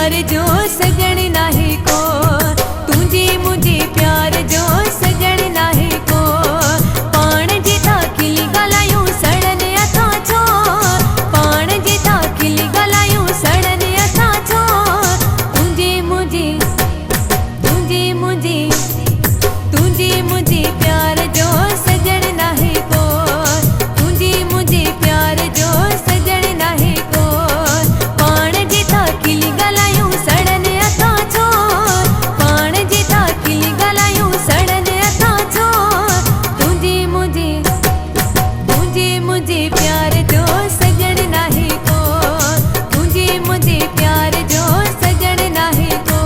प्यार जो सजण नाही को, तुझे मुझे प्यार जो सजण नाही को। पाण जेता खिली ॻाल्हायूं सड़न अथा छो, पाण जेता खिली ॻाल्हायूं सड़न अथा छो। तुझे मुझे तुझे मुझे तुझे मुझे प्यार जो सजण नाही को, तुझे मुझे प्यार जो सजण नाही को। पाण जेता खिली ॻाल्हायूं सड़न अथा छो, पाण जेता खिली ॻाल्हायूं सड़न अथा छो। तुझे मुझे प्यार जो सजण नाही को, तुझे मुझे प्यार जो सजण नाही को।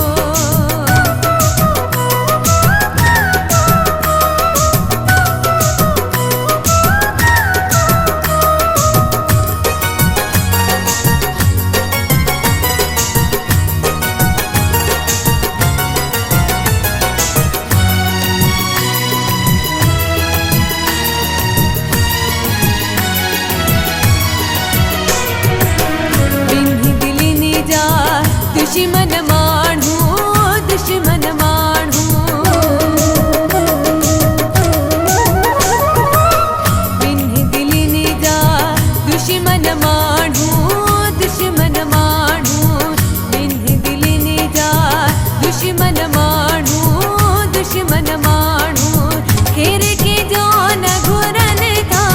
दुश्मन माण्हू दुश्मन माण्हू, बिन्ही दिलिनी जा दुश्मन माण्हू दुश्मन माण्हू, बिन्ही दिलिनी जा दुश्मन माण्हू दुश्मन माण्हू। खेर के जो न घुरन था,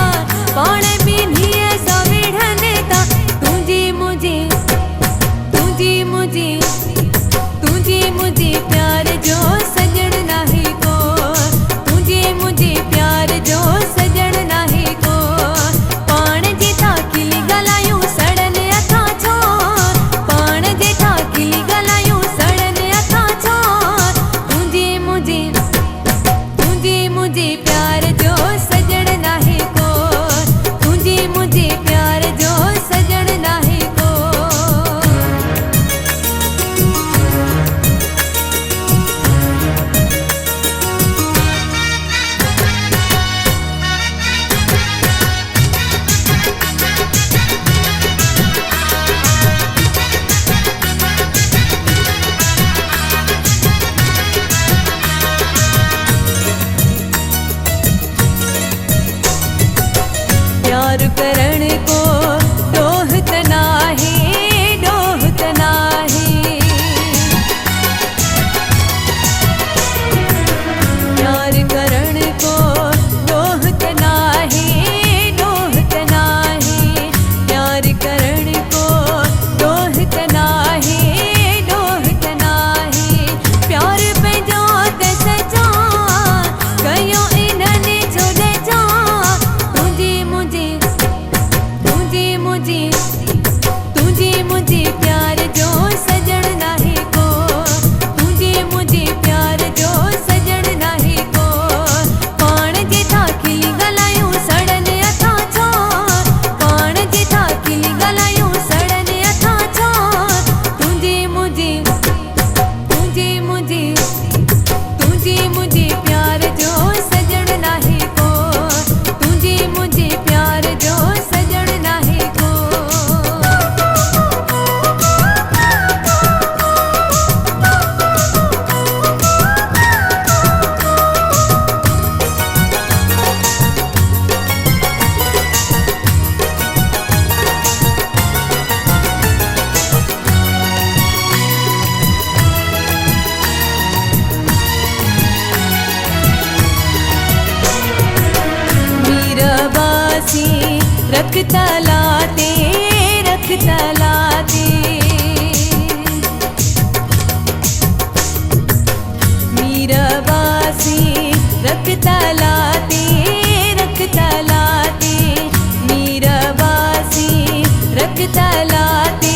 पाण बिन्ही सां विढ़न था। तुझे मुझे तुझे मुझे प्यार जो सजण नाही को, तुझे मुझे प्यार जो सजण नाही को। पाण जेता खिली ॻाल्हायूं सड़न अथा छो, पाण जेता खिली ॻाल्हायूं सड़न अथा छो। तुझे मुझे प्यार जो सजण नाही को, तुझे मुझे प्यार जो सजण नाही को। प्यार करण को डोहत नाही, डोहत नाही। प्यार करण को डोहत नाही, डोहत नाही। प्यार करण को डोहत नाही, डोहत नाही। प्यार पंहिंजो त सचा कयो इन्हनि छो ॾिजा। तुझे मुझे प्यार जो सजण नाही को, तुझे मुझे प्यार जो सजण नाही को। पाण जेता खिली ॻाल्हायूं सड़न अथा छो, पाण जेता खिली ॻाल्हायूं सड़न अथा छो। तुझे मुझे प्यार जो सजण नाही को, तुझे मुझे प्यार जो सजण नाही को। मीराबासी रखता लाते, रखता लाते। मीराबासी रखता लाते, रखता लाते। मीराबासी रखता लाते,